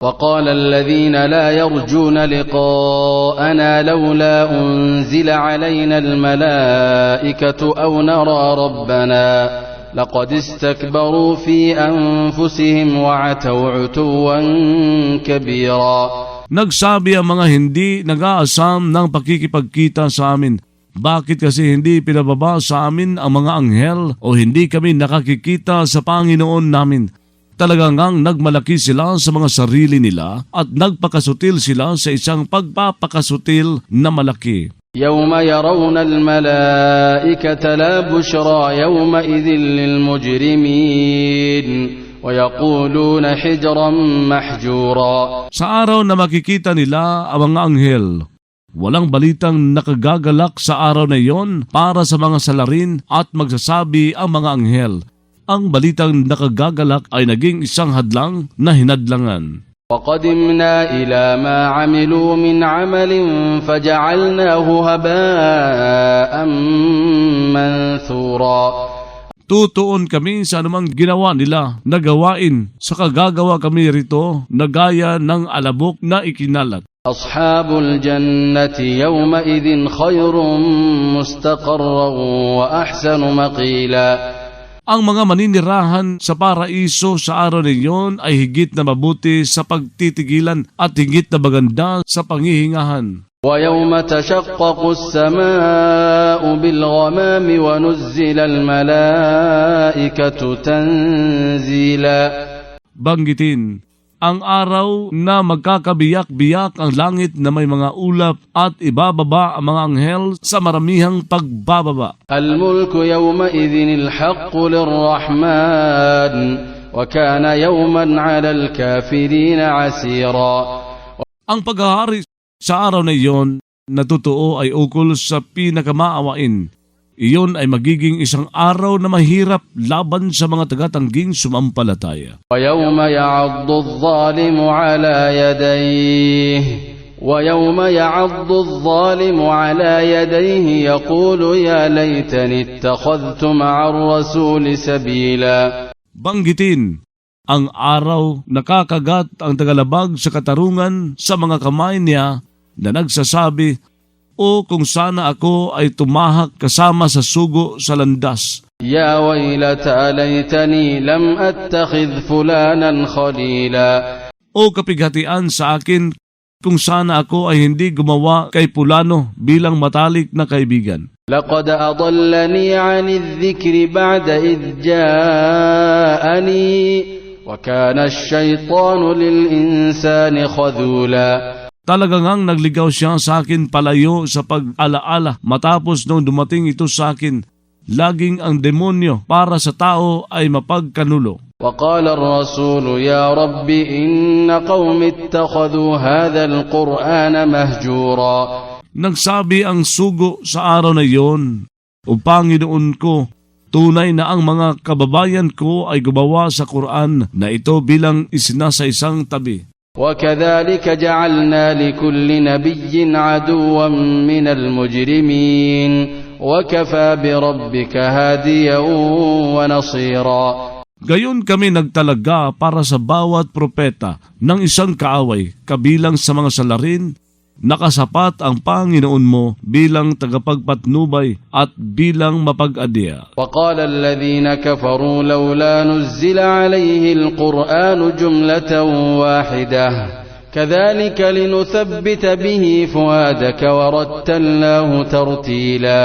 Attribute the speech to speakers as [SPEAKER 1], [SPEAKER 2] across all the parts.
[SPEAKER 1] وقال الذين لا يرجون لقاءنا لولا أنزل علينا الملائكة أو نرى ربنا لقد استكبروا في أنفسهم وعتوا عتوا كبيرا.
[SPEAKER 2] Nagsabi ang mga hindi nag-aasam ng pakikipagkita sa amin, bakit kasi hindi pinababa sa amin ang mga anghel o hindi kami nakakikita sa Panginoon namin? Talagang nagmalaki sila sa mga sarili nila at nagpakasutil sila sa isang pagpapakasutil na malaki.
[SPEAKER 1] يوم يرون الملائكة لا بشرى يومئذ للمجرمين ويقولون حجرا محجورا. Sa araw na makikita nila ang mga anghel, walang balitang nakagagalak sa araw na iyon para sa mga salarin at magsasabi ang mga anghel. Ang balitang nakagagalak ay naging isang hadlang na hinadlangan. وَقَدِمْنَا إِلَى مَا عَمِلُوا مِنْ عَمَلٍ فَجَعَلْنَاهُ هَبَاءً مَنْثُورًا.
[SPEAKER 2] Tutuon kami sa anumang ginawa nila na gawain, sa kagagawa kami rito na gaya ng alabok na ikinalat.
[SPEAKER 1] أَصْحَابُ الْجَنَّةِ يَوْمَئِذٍ خَيْرٌ مُسْتَقَرًّا وَأَحْسَنُ مَقِيلًا.
[SPEAKER 2] Ang mga maninirahan sa paraiso sa araw na iyon ay higit na mabuti sa pagtitigilan at higit na maganda sa pangihingahan.
[SPEAKER 1] وَيَوْمَ تَشَقَّقُ السَّمَاءُ بِالْغَمَامِ وَنُزِّلَ الْمَلَائِكَةُ تَنزِيلًا.
[SPEAKER 2] Banggitin ang araw na magkakabiyak-biyak ang langit na may mga ulap at ibababa ang mga anghel sa maramihang pagbababa.
[SPEAKER 1] الْمُلْكُ يَوْمَئِذٍ الْحَقُّ لِلرَّحْمَنِ وَكَانَ يَوْمًا عَلَى الْكَافِرِينَ عَسِيرًا.
[SPEAKER 2] Ang paghahari sa araw na iyon na totoo ay ukol sa pinakamaawain. Iyon ay magiging isang araw na mahirap laban sa mga taga-tangging sumampalataya.
[SPEAKER 1] وَيَوْمَ يَعَضُّ الظَّالِمُ عَلَى يَدَيْهِ وَيَوْمَ يَعَضُّ الظَّالِمُ عَلَى يَدَيْهِ يَقُولُ يَا لَيْتَنِي اتَّخَذْتُ مَعَ الرَّسُولِ سَبِيلًا.
[SPEAKER 2] Banggitin ang araw na kakagat ang tagalabag sa katarungan sa mga kamay niya na nagsasabi, o kung sana ako ay tumahak kasama sa sugo sa landas.
[SPEAKER 1] يا ويلتى ليتني لم أتخذ فلانا خليلا.
[SPEAKER 2] O kapighatian sa akin kung sana ako ay hindi gumawa kay Pulano bilang matalik na kaibigan.
[SPEAKER 1] لقد أضلني عن الذكر بعد إذ جاءني وكان الشيطان للإنسان خذولا.
[SPEAKER 2] Talagang nagligaw siya sa akin palayo sa pag-alaala matapos nung dumating ito sa akin. Laging ang demonyo para sa tao ay mapagkanulo.
[SPEAKER 1] وقال الرسول يا رب إن قوم اتخذوا هذا القرآن مهجورا.
[SPEAKER 2] Nagsabi ang sugo sa araw na iyon, O Panginoon ko, tunay na ang mga kababayan ko ay gumawa sa Quran na ito bilang isinasaysang tabi.
[SPEAKER 1] وكذلك جعلنا لكل نبي عدوا من المجرمين وكفى بربك هاديا ونصيرا.
[SPEAKER 2] Gayon kami nagtalaga para sa bawat propeta ng isang kaaway, kabilang sa mga salarin, nakasapat ang Panginoon mo bilang tagapagpatnubay at bilang mapag-adya.
[SPEAKER 1] وقال الذين كفروا لولا نزل عليه القرآن جملة واحدة كذلك لنثبت به فؤادك ورتلناه ترتيلا.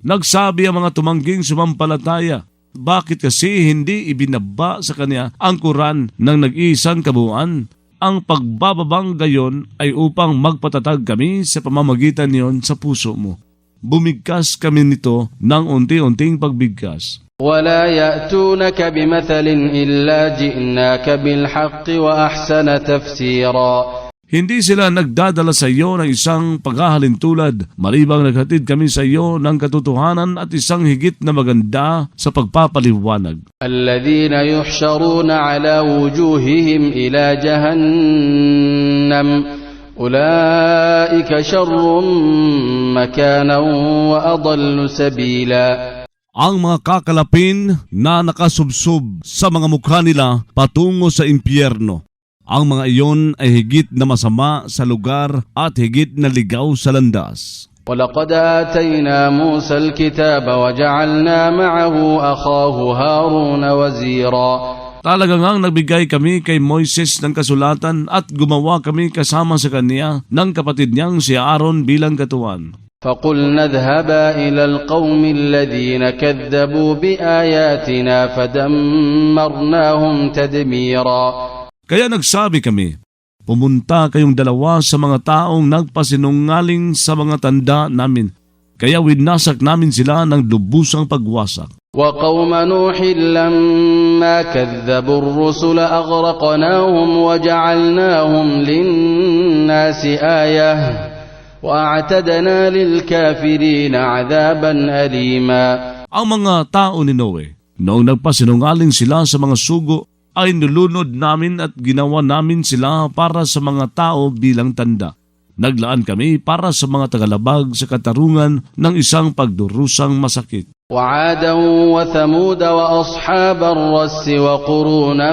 [SPEAKER 2] Nagsabi ang mga tumangging sumampalataya, bakit kasi hindi ibinaba sa kanya ang Quran ng nag-iisang kabuuan? Ang pagbababang gayon ay upang magpatatag kami sa pamamagitan niyon sa puso mo. Bumigkas kami nito ng unti-unting pagbigkas.
[SPEAKER 1] ولا يأتونك بمثل إلا جئناك بالحق وأحسن تفسيرا.
[SPEAKER 2] Hindi sila nagdadala sa iyo ng isang paghahalintulad, malibang naghatid kami sa iyo ng katotohanan at isang higit na maganda sa pagpapaliwanag.
[SPEAKER 1] الذين يحشرون على وجوههم إلى جهنم أولئك شر مكانا وأضل سبيلا.
[SPEAKER 2] Ang mga kakalapin na nakasubsob sa mga mukha nila patungo sa impyerno Ang mga iyon ay higit na masama sa lugar at higit na ligaw sa landas.
[SPEAKER 3] وَلَقَدْ آتَيْنَا مُوسَى الْكِتَابَ وَجَعَلْنَا مَعَهُ أَخَاهُ هَارُونَ وَزِيرًا.
[SPEAKER 2] Talaga ngang nagbigay kami kay Moises ng kasulatan at gumawa kami kasama sa kanya ng kapatid niyang si Aaron bilang katuwan.
[SPEAKER 3] فَقُلْنَا اذْهَبَا إِلَى الْقَوْمِ الَّذِينَ كَذَّبُوا بِآيَاتِنَا فَدَمَّرْنَاهُمْ تَدْمِيرًا.
[SPEAKER 2] Kaya nagsabi kami, pumunta kayong dalawa sa mga taong nagpasinungaling sa mga tanda namin, kaya winasak namin sila ng lubusang pagwasak.
[SPEAKER 3] وَقَوْمَ نُوحٍ لَمَّا كَذَّبُوا الرُّسُلَ أَغْرَقْنَاهُمْ وَجَعَلْنَاهُمْ لِلنَّاسِ آيَةً وَأَعْتَدْنَا لِلْكَافِرِينَ عَذَابًا أَلِيمًا.
[SPEAKER 2] Ang mga tao ni Noe, noong nagpasinungaling sila sa mga sugo, ay nilunod namin at ginawa namin sila para sa mga tao bilang tanda. Naglaan kami para sa mga tagalabag sa katarungan ng isang pagdurusang masakit.
[SPEAKER 3] وعادا وثمود وأصحاب الرس وقرونا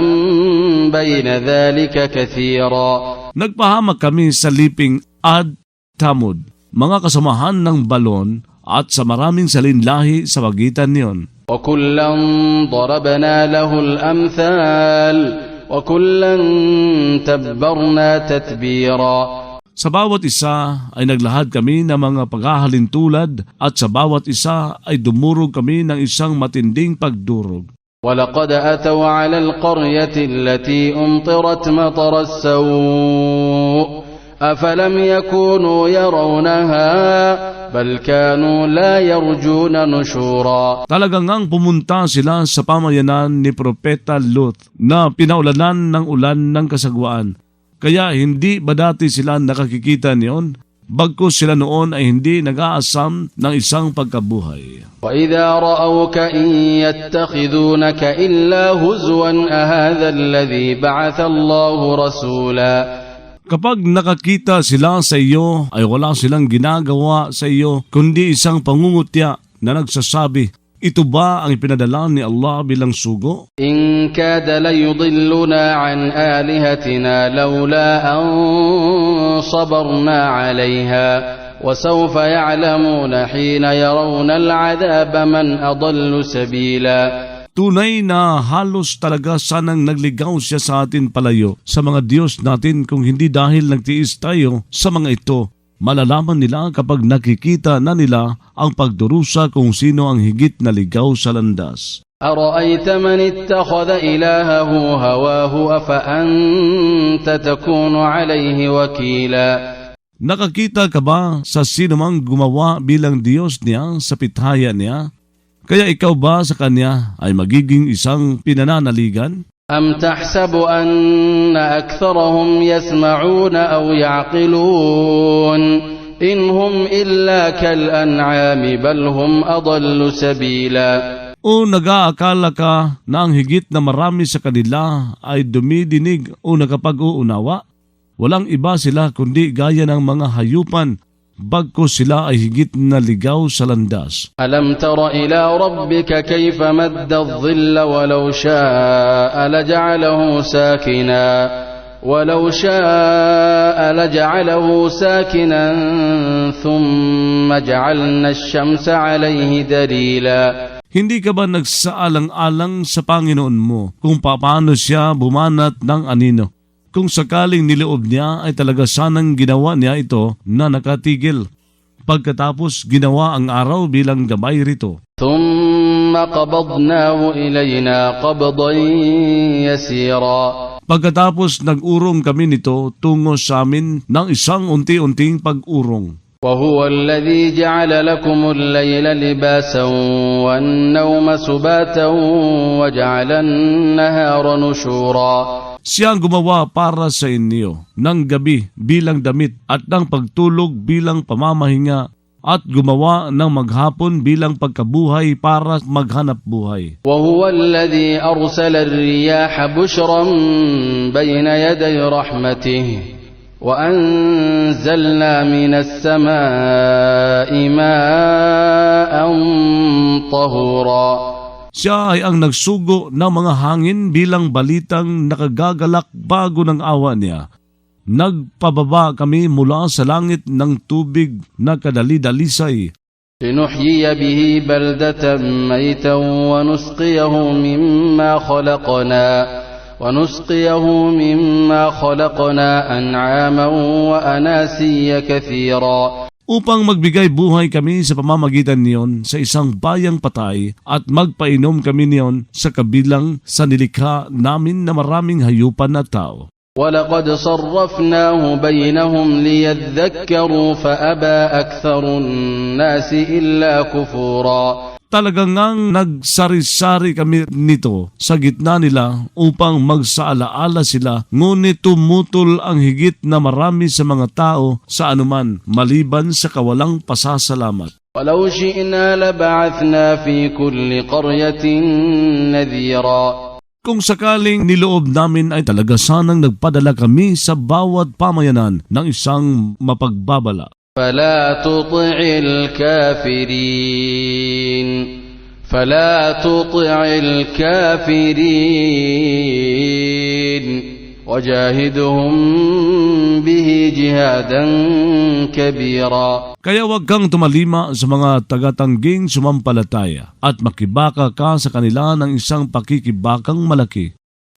[SPEAKER 3] بين ذلك كثيرا.
[SPEAKER 2] Nagpahamak kami sa liping Ad, Thamud, mga kasamahan ng balon at sa maraming salinlahi sa pagitan niyon.
[SPEAKER 3] وكلا ضربنا له الأمثال وكلا تبرنا تتبيرا.
[SPEAKER 2] Sa bawat isa ay naglahad kami ng mga paghahalintulad at sa bawat isa ay dumurog kami ng isang matinding pagdurog.
[SPEAKER 3] ولقد أتوا على القرية التي أمطرت مطر السوء أفلم يكونوا يرونها بل كانوا لا يرجون نشورا.
[SPEAKER 2] Talagang ngang pumunta sila sa pamayanan ni Propeta Lot na pinaulanan ng ulan ng kasagwaan. Kaya hindi ba dati sila nakakikita niyon? Bagkus sila noon ay hindi nag-aasam ng isang pagkabuhay.
[SPEAKER 3] وَإِذَا رَأَوْكَ إِن يَتَّخِذُونَكَ إِلَّا هُزُوًا أَهَذَا الَّذِي بَعَثَ اللَّهُ رَسُولًا.
[SPEAKER 2] Kapag nakakita sila sa iyo, ay wala silang ginagawa sa iyo, kundi isang pangungutya na nagsasabi, ito ba ang ipinadala ni Allah bilang sugo?
[SPEAKER 3] إِن كَادَ لَيُضِلُّنَا عَنْ آلِهَتِنَا لَوْلَا أَن صَبَرْنَا عَلَيْهَا وَسَوْفَ يَعْلَمُونَ حِينَ يَرَوْنَ الْعَذَابَ مَنْ أَضَلُّ سَبِيلًا.
[SPEAKER 2] Tunay na halos talaga sanang nagligaw siya sa atin palayo sa mga Diyos natin kung hindi dahil nagtiis tayo sa mga ito. Malalaman nila kapag nakikita na nila ang pagdurusa kung sino ang higit na ligaw sa landas.
[SPEAKER 3] أَرَأَيْتَ مَنِ اتَّخَذَ إِلَٰهَهُ هَوَاهُ أَفَأَنْتَ تَكُونُ عَلَيْهِ وَكِيلًا.
[SPEAKER 2] Nakakita ka ba sa sinumang gumawa bilang Diyos niya sa pithaya niya? Kaya ikaw ba sa kanya ay magiging isang pinananaligan?
[SPEAKER 3] أَمْ تَحْسَبُ أَنَّ أَكْثَرَهُمْ يَسْمَعُونَ أَوْ يَعْقِلُونَ إِنْ هُمْ إِلَّا كَالْأَنْعَامِ بَلْ هُمْ أَضَلُّ سَبِيلًا.
[SPEAKER 2] O nag-aakala ka na ang higit na marami sa kanila ay dumidinig o nakapag-uunawa? Walang iba sila kundi gaya ng mga hayupan, bagkus sila ay higit na ligaw sa landas.
[SPEAKER 3] أَلَمْ تَرَ إِلَى رَبِّكَ كَيْفَ مَدَّ الظِّلَّ وَلَوْ شَاءَ لَجَعَلَهُ سَاكِنًا ثُمَّ جَعَلْنَا الشَّمْسَ عَلَيْهِ دَلِيلًا.
[SPEAKER 2] Hindi ka ba nagsaalang-alang sa Panginoon mo kung paano siya bumanat ng anino? Kung sakaling niloob niya ay talaga sanang ginawa niya ito na nakatigil. Pagkatapos ginawa ang araw bilang gabay rito.
[SPEAKER 3] ثُمَّ قَبَضْنَاهُ إِلَيْنَا قَبْضًا يَسِيرًا.
[SPEAKER 2] Pagkatapos nag-urong kami nito tungo sa amin ng isang unti-unting pag-urong.
[SPEAKER 3] وَهُوَ الَّذِي جَعَلَ لَكُمُ اللَّيْلَ لِبَاسًا وَالنَّوْمَ سُبَاتًا وَجَعَلَ النَّهَارَ نُشُورًا.
[SPEAKER 2] Siya ang gumawa para sa inyo ng gabi bilang damit at ng pagtulog bilang pamamahinga at gumawa ng maghapon bilang pagkabuhay para maghanap buhay.
[SPEAKER 3] وَهُوَ الَّذِي أَرْسَلَ الرِّيَاحَ بُشْرًا بَيْنَ يَدَيْ رَحْمَتِهِ وَأَنزَلْنَا مِنَ السَّمَاءِ مَاءً طَهُورًا.
[SPEAKER 2] Siya ay ang nagsugo ng mga hangin bilang balitang nakagagalak bago ng awa niya. Nagpababa kami mula sa langit ng tubig na kadali-dalisay.
[SPEAKER 3] لنحيي به بلدة ميتا ونسقيه مما خلقنا أنعاما وأناسيا كثيرا.
[SPEAKER 2] Upang magbigay buhay kami sa pamamagitan niyon sa isang bayang patay at magpainom kami niyon sa kabilang sa nilikha namin na maraming hayupan at tao.
[SPEAKER 3] ولقد صرفناه بينهم ليذكروا فأبى أكثر الناس إلا كفورا.
[SPEAKER 2] Talagang ngang nagsari-sari kami nito sa gitna nila upang magsaalaala sila, ngunit tumutol ang higit na marami sa mga tao sa anuman maliban sa kawalang pasasalamat.
[SPEAKER 3] ولو شئنا لبعثنا في كل قرية نذيرا.
[SPEAKER 2] Kung sakaling niloob namin ay talaga sanang nagpadala kami sa bawat pamayanan ng isang mapagbabala.
[SPEAKER 3] فلا تطع الكافرين وجاهدهم به جهادا كبيرا.
[SPEAKER 2] Kaya huwag kang tumalima sa mga tagatangging sumampalataya at makibaka ka sa kanila ng isang pakikibakang malaki.